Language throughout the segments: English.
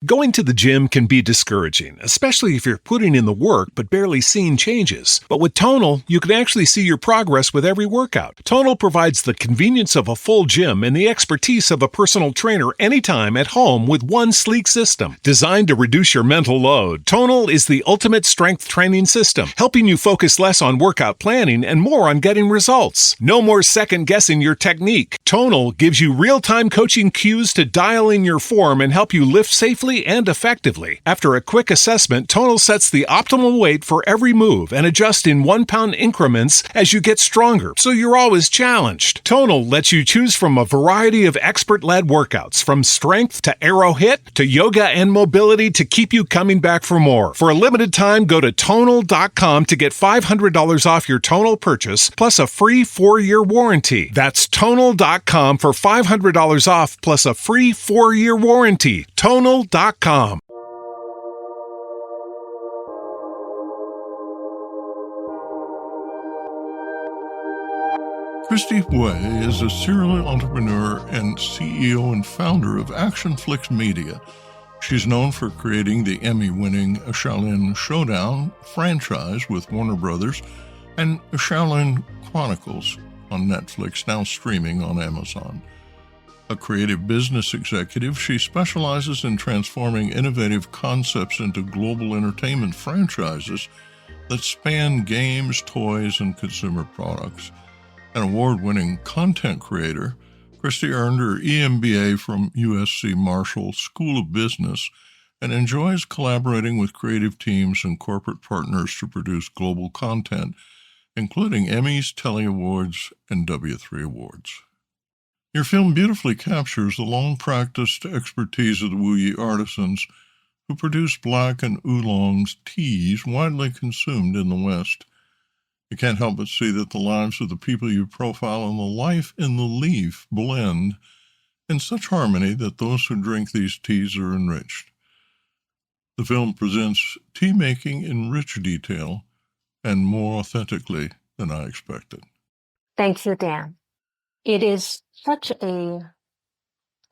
Going to the gym can be discouraging, especially if you're putting in the work but barely seeing changes. But with Tonal, you can actually see your progress with every workout. Tonal provides the convenience of a full gym and the expertise of a personal trainer anytime at home with one sleek system. Designed to reduce your mental load, Tonal is the ultimate strength training system, helping you focus less on workout planning and more on getting results. No more second-guessing your technique. Tonal gives you real-time coaching cues to dial in your form and help you lift safely and effectively. After a quick assessment, Tonal sets the optimal weight for every move and adjusts in 1-pound increments as you get stronger, so you're always challenged. Tonal lets you choose from a variety of expert-led workouts, from strength to aero hit to yoga and mobility, to keep you coming back for more. For a limited time, go to Tonal.com to get $500 off your Tonal purchase, plus a free 4-year warranty. That's Tonal.com for $500 off, plus a free 4-year warranty. Tonal.com. Christy Hui is a serial entrepreneur and CEO and founder of Action Flix Media. She's known for creating the Emmy-winning Shaolin Showdown franchise with Warner Brothers and Shaolin Chronicles on Netflix, now streaming on Amazon. A creative business executive, she specializes in transforming innovative concepts into global entertainment franchises that span games, toys, and consumer products. An award-winning content creator, Christy earned her EMBA from USC Marshall School of Business and enjoys collaborating with creative teams and corporate partners to produce global content, including Emmys, Telly Awards, and W3 Awards. Your film beautifully captures the long-practiced expertise of the Wuyi artisans who produce black and oolongs teas widely consumed in the West. You can't help but see that the lives of the people you profile and the life in the leaf blend in such harmony that those who drink these teas are enriched. The film presents tea making in rich detail and more authentically than I expected. Thank you, Dan. It is such a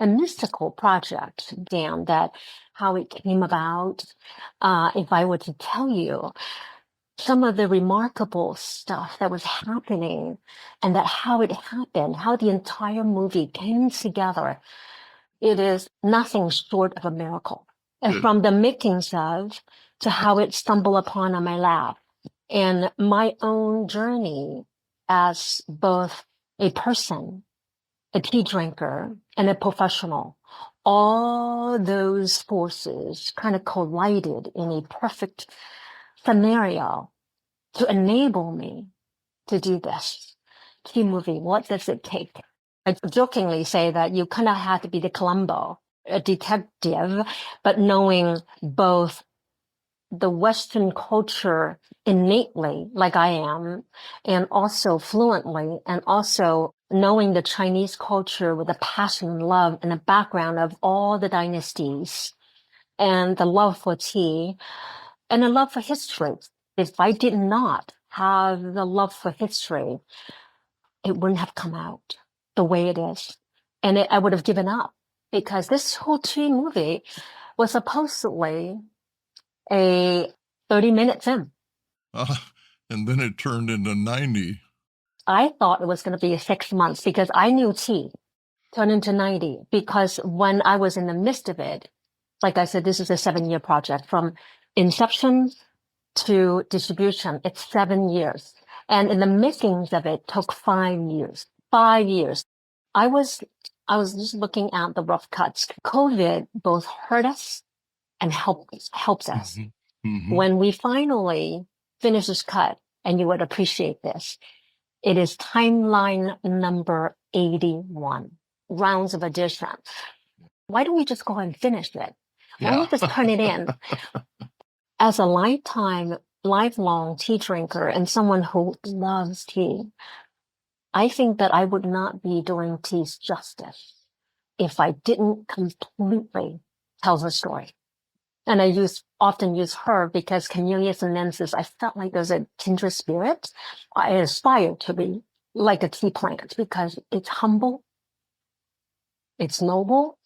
mystical project, Dan, that how it came about. If I were to tell you some of the remarkable stuff that was happening and that how it happened, how the entire movie came together, it is nothing short of a miracle. And from the makings of to how it stumbled upon on my lap and my own journey as both a person, a tea drinker, and a professional, all those forces kind of collided in a perfect scenario to enable me to do this tea movie. What does it take? I jokingly say that you kind of have to be the Columbo, a detective, but knowing both the Western culture innately, like I am, and also fluently, and also knowing the Chinese culture with a passion and love and a background of all the dynasties and the love for tea and a love for history. If I did not have the love for history, it wouldn't have come out the way it is. And I would have given up because this whole tea movie was supposedly a 30-minute film. And then it turned into 90. I thought it was going to be 6 months because I knew tea turned into 90 because when I was in the midst of it, like I said, this is a 7-year project from inception to distribution. It's 7 years. And in the makings of it took 5 years. 5 years. I was just looking at the rough cuts. COVID both hurt us and helps us. Mm-hmm. Mm-hmm. When we finally finish this cut, and you would appreciate this, it is timeline number 81, rounds of addition. Why don't we just go and finish it? Why don't we just turn it in? As a lifelong tea drinker and someone who loves tea, I think that I would not be doing teas justice if I didn't completely tell the story. And I often use her because Camellia sinensis, I felt like there's a kindred spirit. I aspire to be like a tea plant because it's humble, it's noble,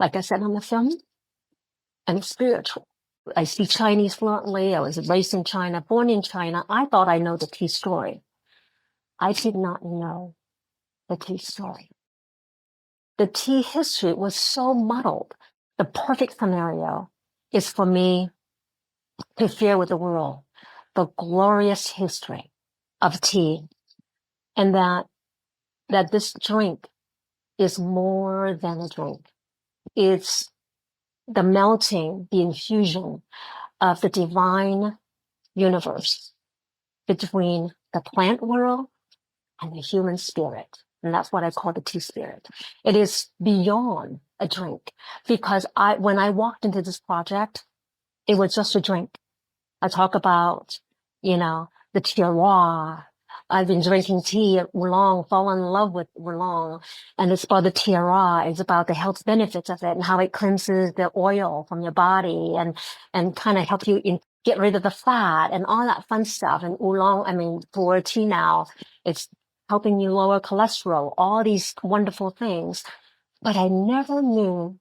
like I said on the film, and spiritual. I speak Chinese fluently. I was raised in China, born in China. I thought I know the tea story. I did not know the tea story. The tea history was so muddled. The perfect scenario is for me to share with the world the glorious history of tea, and that this drink is more than a drink. It's the melting, the infusion of the divine universe between the plant world and the human spirit. And that's what I call the tea spirit. It is beyond a drink, because when I walked into this project, it was just a drink. I talk about, the terroir. I've been drinking tea at Oolong, fallen in love with Oolong. And it's about the terroir. It's about the health benefits of it and how it cleanses the oil from your body and kind of help you get rid of the fat and all that fun stuff. And Oolong, for tea now, it's helping you lower cholesterol, all these wonderful things. But I never knew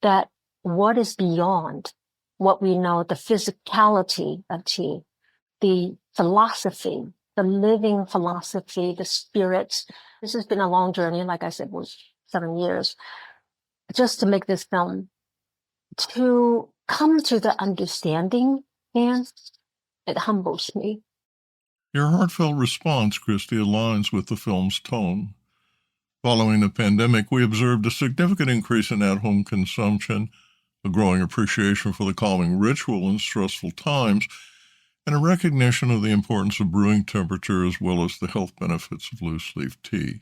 that what is beyond what we know, the physicality of tea, the philosophy, the living philosophy, the spirit. This has been a long journey. Like I said, it was 7 years just to make this film, to come to the understanding, and it humbles me. Your heartfelt response, Christy, aligns with the film's tone. Following the pandemic, we observed a significant increase in at-home consumption, a growing appreciation for the calming ritual in stressful times, and a recognition of the importance of brewing temperature as well as the health benefits of loose-leaf tea.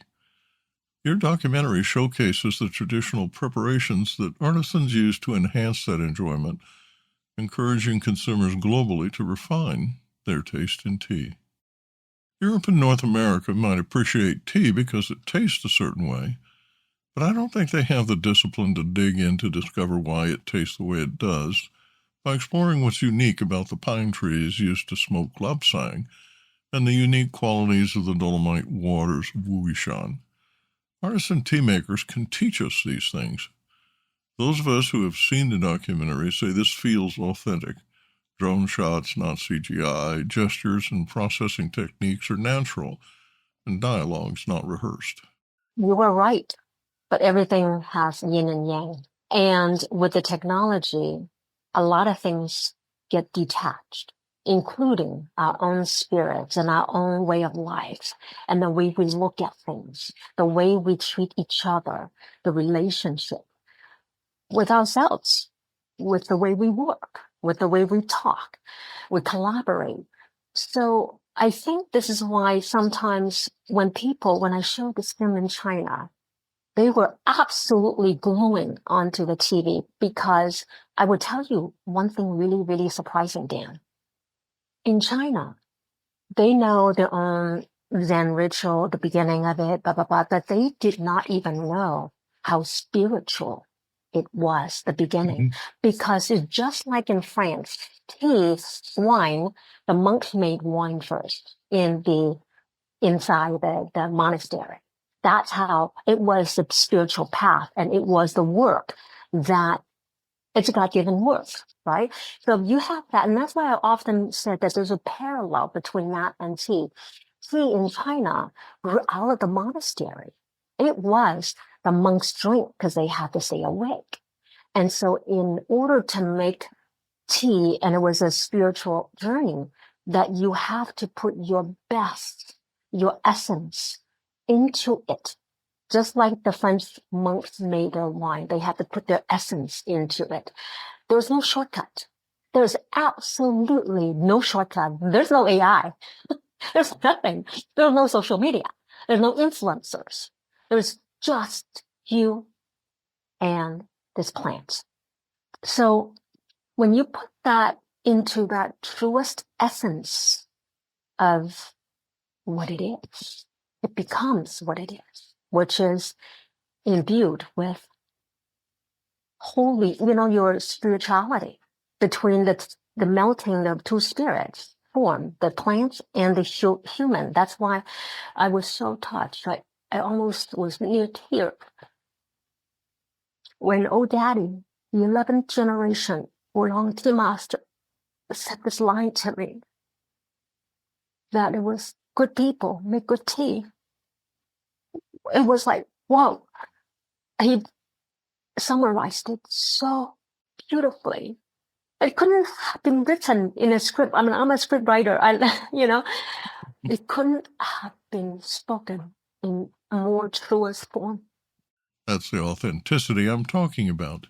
Your documentary showcases the traditional preparations that artisans use to enhance that enjoyment, encouraging consumers globally to refine their taste in tea. Europe and North America might appreciate tea because it tastes a certain way, but I don't think they have the discipline to dig in to discover why it tastes the way it does, by exploring what's unique about the pine trees used to smoke lapsang and the unique qualities of the dolomite waters of Wuishan. Artisan tea makers can teach us these things. Those of us who have seen the documentary say this feels authentic. Drone shots, not CGI, gestures and processing techniques are natural, and dialogues not rehearsed. You were right, but everything has yin and yang. And with the technology, a lot of things get detached, including our own spirits and our own way of life, and the way we look at things, the way we treat each other, the relationship with ourselves, with the way we work, with the way we talk, we collaborate. So I think this is why sometimes when I showed this film in China, they were absolutely gluing onto the TV, because I would tell you one thing really, really surprising, Dan. In China, they know their own Zen ritual, the beginning of it, blah, blah, blah, but they did not even know how spiritual it was, the beginning, because it's just like in France, tea, wine, the monks made wine first inside the monastery. That's how it was, the spiritual path, and it was the work that it's a God-given work, right? So you have that, and that's why I often said that there's a parallel between that and tea. Tea in China grew out of the monastery. It was the monks' drink because they had to stay awake. And so in order to make tea, and it was a spiritual journey, that you have to put your best, your essence into it. Just like the French monks made their wine, they had to put their essence into it. There was no shortcut. There's absolutely no shortcut. There's no AI. There's nothing. There's no social media. There's no influencers. There's just you and this plant. So when you put that into that truest essence of what it is, it becomes what it is, which is imbued with holy, your spirituality, between the melting of two spirits form, the plant and the human. That's why I was so touched. I almost was near tears when old daddy the 11th generation oolong tea master said this line to me, that it was good people make good tea. It was like, whoa. He summarized it so beautifully. It couldn't have been written in a script. I mean, I'm a script writer. It couldn't have been spoken in a more truest form. That's the authenticity I'm talking about.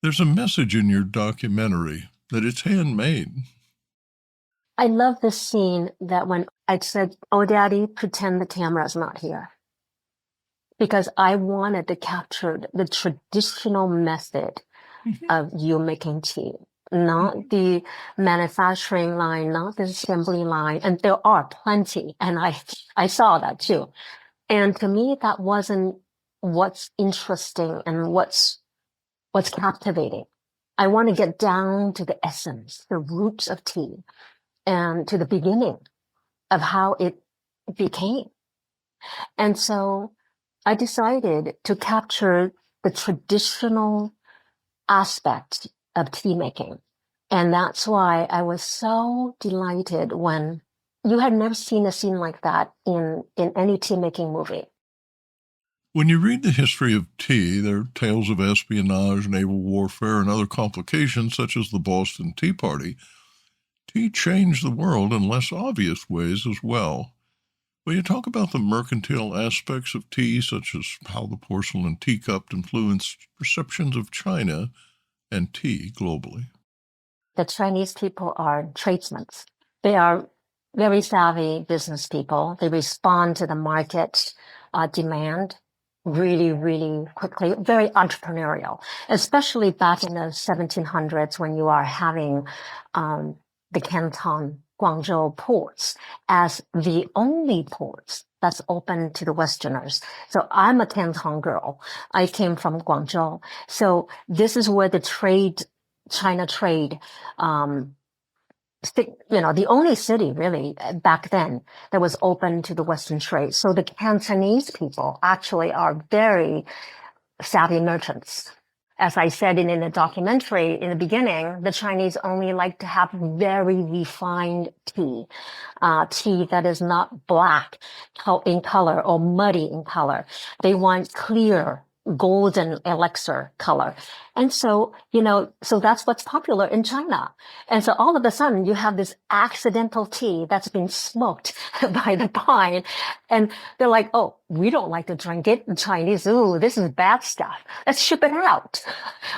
There's a message in your documentary that it's handmade. I love the scene that when I said, "Oh, Daddy, pretend the camera's not here." Because I wanted to capture the traditional method of you making tea, not the manufacturing line, not the assembly line. And there are plenty. And I saw that too. And to me, that wasn't what's interesting and what's captivating. I want to get down to the essence, the roots of tea, and to the beginning of how it became. And so I decided to capture the traditional aspect of tea making. And that's why I was so delighted when you had never seen a scene like that in any tea making movie. When you read the history of tea, there are tales of espionage, naval warfare, and other complications such as the Boston Tea Party. Tea changed the world in less obvious ways as well. Will you talk about the mercantile aspects of tea, such as how the porcelain teacup influenced perceptions of China and tea globally? The Chinese people are tradesmen. They are very savvy business people. They respond to the market demand really, really quickly, very entrepreneurial, especially back in the 1700s when you are having the Canton, Guangzhou ports as the only ports that's open to the Westerners. So I'm a Canton girl. I came from Guangzhou. So this is where the China trade, the only city really back then that was open to the Western trade. So the Cantonese people actually are very savvy merchants. As I said in the documentary in the beginning, the Chinese only like to have very refined tea, tea that is not black in color or muddy in color. They want clear, golden elixir color. And so, so that's what's popular in China. And so all of a sudden you have this accidental tea that's been smoked by the pine. And they're like, oh, we don't like to drink it. The Chinese, ooh, this is bad stuff. Let's ship it out.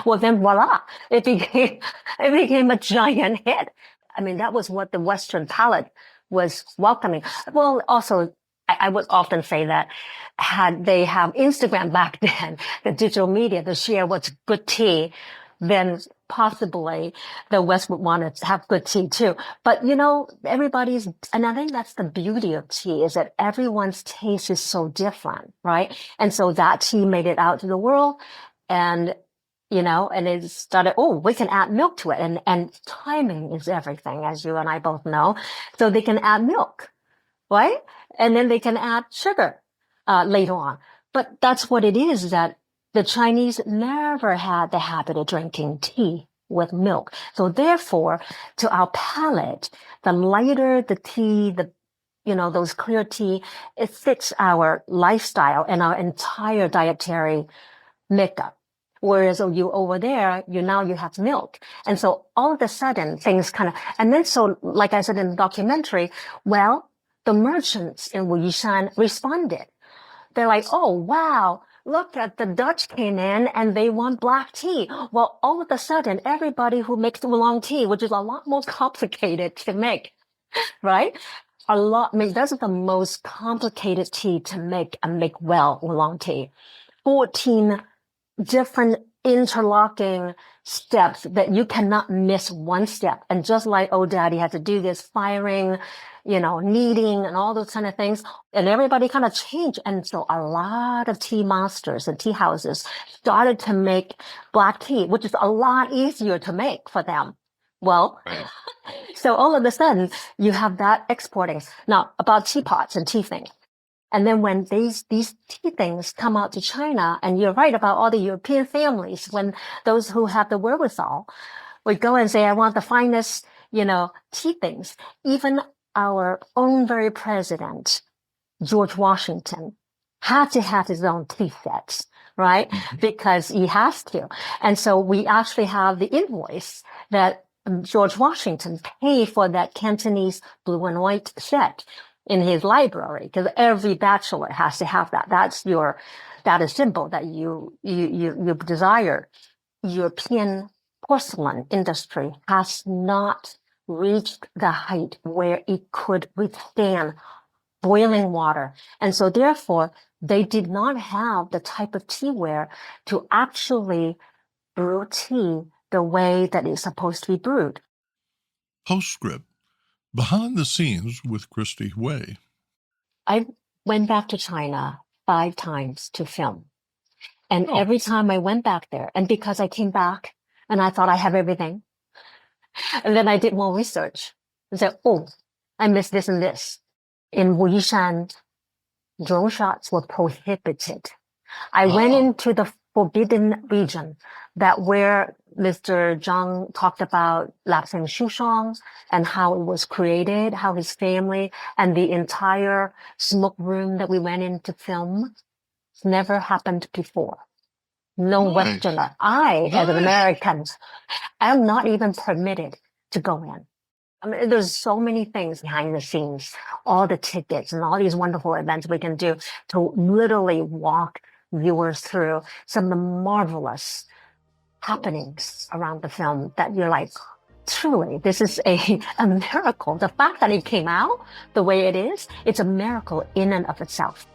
Well, then voila, it became a giant hit. I mean, that was what the Western palate was welcoming. Well, also, I would often say that had they have Instagram back then, the digital media to share what's good tea, then possibly the West would want to have good tea too. But and I think that's the beauty of tea, is that everyone's taste is so different, right? And so that tea made it out to the world, and it started, we can add milk to it. And timing is everything, as you and I both know. So they can add milk, right? And then they can add sugar later on. But that's what it is that the Chinese never had the habit of drinking tea with milk. So therefore, to our palate, the lighter the tea, those clear tea, it fits our lifestyle and our entire dietary makeup. Whereas you over there, you have milk. And so all of a sudden things and then so like I said in the documentary, well, the merchants in Wuyishan responded. They're like, oh, wow, look at the Dutch came in and they want black tea. Well, all of a sudden, everybody who makes oolong tea, which is a lot more complicated to make, right? That's the most complicated tea to make and make well, oolong tea. 14 different interlocking steps that you cannot miss one step. And just like old daddy had to do this firing, kneading and all those kind of things. And everybody kind of changed. And so a lot of tea masters and tea houses started to make black tea, which is a lot easier to make for them. Well, so all of a sudden you have that exporting. Now about teapots and tea things. And then when these tea things come out to China, and you're right about all the European families, when those who have the wherewithal would go and say, I want the finest, tea things. Even our own very president, George Washington, had to have his own tea sets, right? Because he has to. And so we actually have the invoice that George Washington paid for that Cantonese blue and white set in his library, because every bachelor has to have that. That is symbol that you desire. European porcelain industry has not reached the height where it could withstand boiling water. And so therefore, they did not have the type of teaware to actually brew tea the way that it's supposed to be brewed. Postscript. Behind the scenes with Christy Hui. I went back to China 5 times to film. And every time I went back there, and because I came back and I thought I have everything, and then I did more research and said, I missed this and this. In Wuyishan, drone shots were prohibited. I went into the forbidden region, that where Mr. Zhang talked about Lapsang Shushong and how it was created, how his family and the entire smoke room that we went in to film never happened before. No Westerner. I, as an American, am not even permitted to go in. I mean, there's so many things behind the scenes, all the tickets and all these wonderful events we can do to literally walk viewers through some of the marvelous happenings around the film that you're like, truly, this is a miracle. The fact that it came out the way it is, it's a miracle in and of itself.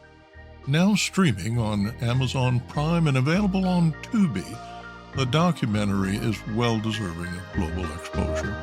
Now streaming on Amazon Prime and available on Tubi, the documentary is well deserving of global exposure.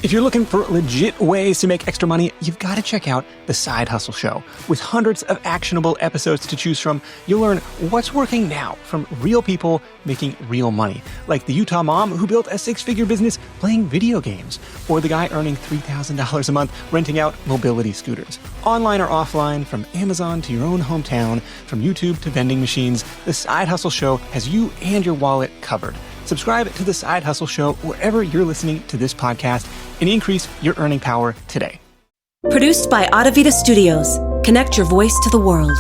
If you're looking for legit ways to make extra money, you've got to check out The Side Hustle Show. With hundreds of actionable episodes to choose from, you'll learn what's working now from real people making real money, like the Utah mom who built a 6-figure business playing video games, or the guy earning $3,000 a month renting out mobility scooters. Online or offline, from Amazon to your own hometown, from YouTube to vending machines, The Side Hustle Show has you and your wallet covered. Subscribe to The Side Hustle Show wherever you're listening to this podcast and increase your earning power today. Produced by Audavita Studios. Connect your voice to the world.